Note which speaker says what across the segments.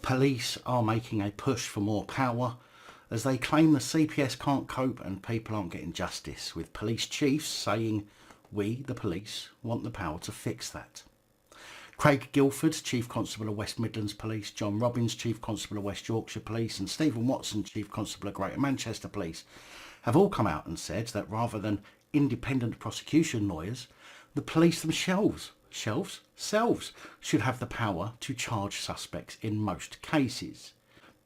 Speaker 1: Police are making a push for more power as they claim the CPS can't cope and people aren't getting justice, with police chiefs saying, "We, the police, want the power to fix that." Craig Guilford, Chief Constable of West Midlands Police, John Robbins, Chief Constable of West Yorkshire Police, and Stephen Watson, Chief Constable of Greater Manchester Police, have all come out and said that rather than independent prosecution lawyers, the police themselves should have the power to charge suspects in most cases.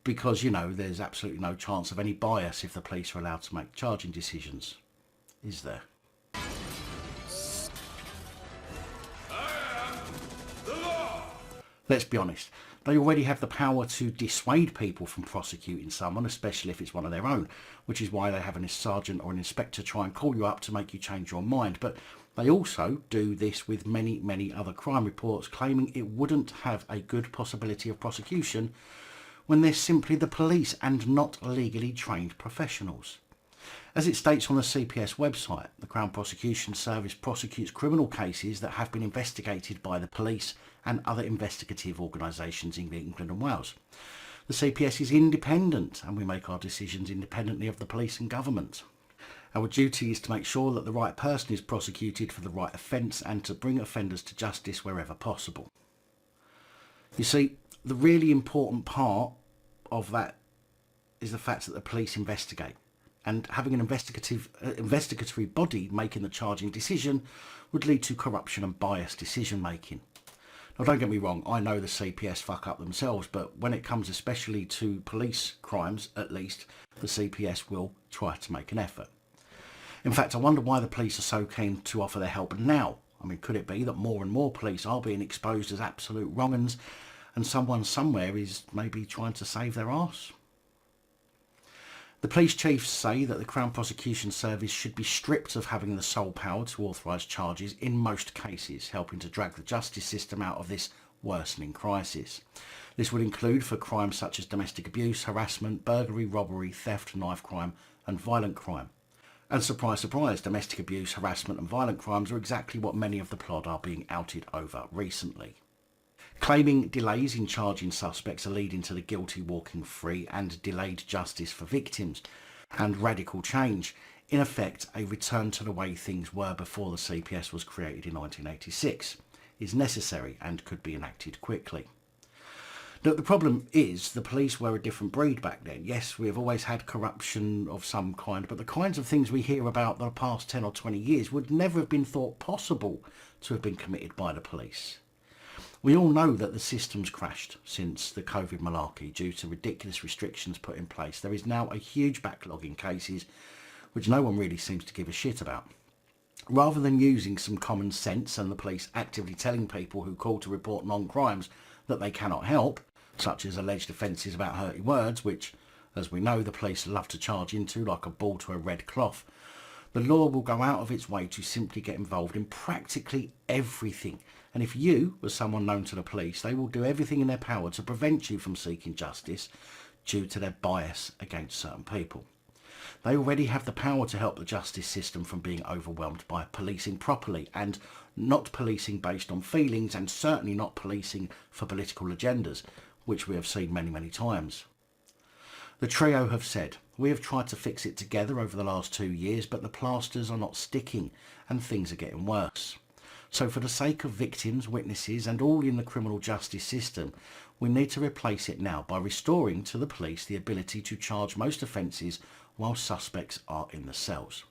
Speaker 1: Because, you know, there's absolutely no chance of any bias if the police are allowed to make charging decisions, is there? Let's be honest, they already have the power to dissuade people from prosecuting someone, especially if it's one of their own, which is why they have a sergeant or an inspector try and call you up to make you change your mind. But they also do this with many, many other crime reports, claiming it wouldn't have a good possibility of prosecution when they're simply the police and not legally trained professionals. As it states on the CPS website, the Crown Prosecution Service prosecutes criminal cases that have been investigated by the police and other investigative organisations in England and Wales. The CPS is independent and we make our decisions independently of the police and government. Our duty is to make sure that the right person is prosecuted for the right offence and to bring offenders to justice wherever possible. You see, the really important part of that is the fact that the police investigate. And having an investigatory body making the charging decision would lead to corruption and biased decision making. Now, don't get me wrong, I know the CPS fuck up themselves, but when it comes especially to police crimes, at least, the CPS will try to make an effort. In fact, I wonder why the police are so keen to offer their help now. I mean, could it be that more and more police are being exposed as absolute wrong-uns and someone somewhere is maybe trying to save their arse? The police chiefs say that the Crown Prosecution Service should be stripped of having the sole power to authorise charges in most cases, helping to drag the justice system out of this worsening crisis. This would include for crimes such as domestic abuse, harassment, burglary, robbery, theft, knife crime and violent crime. And surprise, surprise, domestic abuse, harassment and violent crimes are exactly what many of the plod are being outed over recently. Claiming delays in charging suspects are leading to the guilty walking free and delayed justice for victims and radical change, in effect a return to the way things were before the CPS was created in 1986, is necessary and could be enacted quickly. Look, the problem is the police were a different breed back then. Yes, we have always had corruption of some kind, but the kinds of things we hear about the past 10 or 20 years would never have been thought possible to have been committed by the police. We all know that the system's crashed since the COVID malarkey due to ridiculous restrictions put in place. There is now a huge backlog in cases which no one really seems to give a shit about. Rather than using some common sense and the police actively telling people who call to report non-crimes that they cannot help, such as alleged offences about hurty words, which, as we know, the police love to charge into like a ball to a red cloth, the law will go out of its way to simply get involved in practically everything. And if you were someone known to the police, they will do everything in their power to prevent you from seeking justice due to their bias against certain people. They already have the power to help the justice system from being overwhelmed by policing properly and not policing based on feelings, and certainly not policing for political agendas, which we have seen many, many times. The trio have said, "We have tried to fix it together over the last 2 years, but the plasters are not sticking and things are getting worse. So for the sake of victims, witnesses and all in the criminal justice system, we need to replace it now by restoring to the police the ability to charge most offences while suspects are in the cells.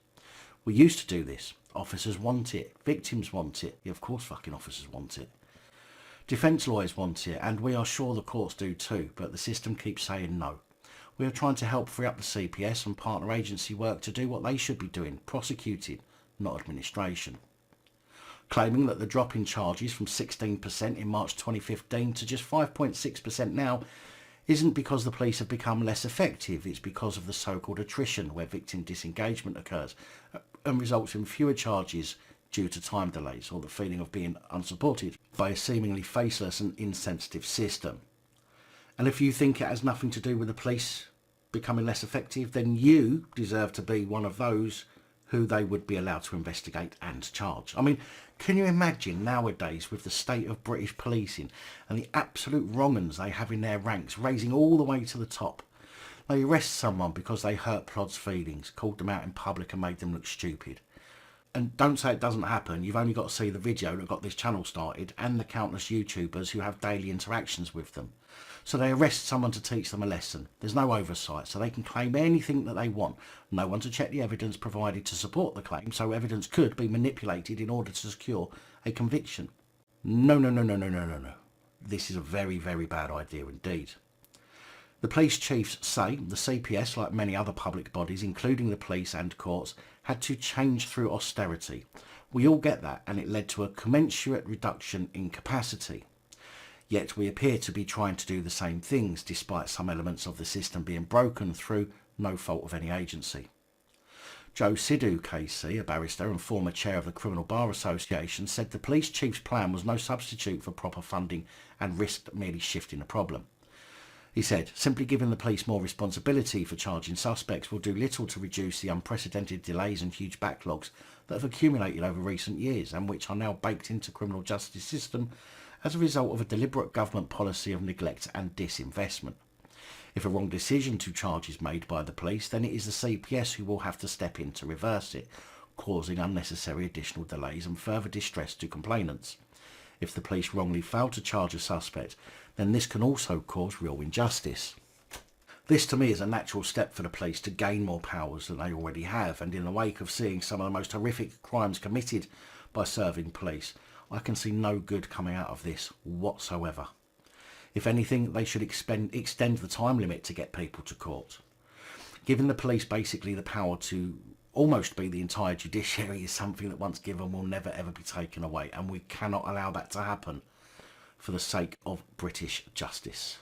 Speaker 1: We used to do this. Officers want it. Victims want it. Yeah, of course fucking officers want it. Defence lawyers want it, and we are sure the courts do too, but the system keeps saying no. We are trying to help free up the CPS and partner agency work to do what they should be doing, prosecuting, not administration." Claiming that the drop in charges from 16% in March 2015 to just 5.6% now isn't because the police have become less effective, it's because of the so-called attrition, where victim disengagement occurs and results in fewer charges due to time delays or the feeling of being unsupported by a seemingly faceless and insensitive system. And if you think it has nothing to do with the police becoming less effective, then you deserve to be one of those who they would be allowed to investigate and charge. I mean, can you imagine nowadays with the state of British policing and the absolute wrong-uns they have in their ranks, raising all the way to the top? They arrest someone because they hurt Plod's feelings, called them out in public and made them look stupid. And don't say it doesn't happen. You've only got to see the video that got this channel started and the countless YouTubers who have daily interactions with them. So they arrest someone to teach them a lesson. There's no oversight, so they can claim anything that they want. No one to check the evidence provided to support the claim, so evidence could be manipulated in order to secure a conviction. No, no, no, no, no, no, no, no. This is a very, very bad idea indeed. The police chiefs say the CPS, like many other public bodies, including the police and courts, had to change through austerity. We all get that, and it led to a commensurate reduction in capacity. Yet we appear to be trying to do the same things, despite some elements of the system being broken through no fault of any agency. Joe Sidhu KC, a barrister and former chair of the Criminal Bar Association, said the police chief's plan was no substitute for proper funding and risked merely shifting the problem. He said, simply giving the police more responsibility for charging suspects will do little to reduce the unprecedented delays and huge backlogs that have accumulated over recent years and which are now baked into the criminal justice system as a result of a deliberate government policy of neglect and disinvestment. If a wrong decision to charge is made by the police, then it is the CPS who will have to step in to reverse it, causing unnecessary additional delays and further distress to complainants. If the police wrongly fail to charge a suspect, then this can also cause real injustice. This to me is a natural step for the police to gain more powers than they already have, and in the wake of seeing some of the most horrific crimes committed by serving police, I can see no good coming out of this whatsoever. If anything, they should extend the time limit to get people to court. Giving the police basically the power to almost be the entire judiciary is something that once given will never ever be taken away, and we cannot allow that to happen for the sake of British justice.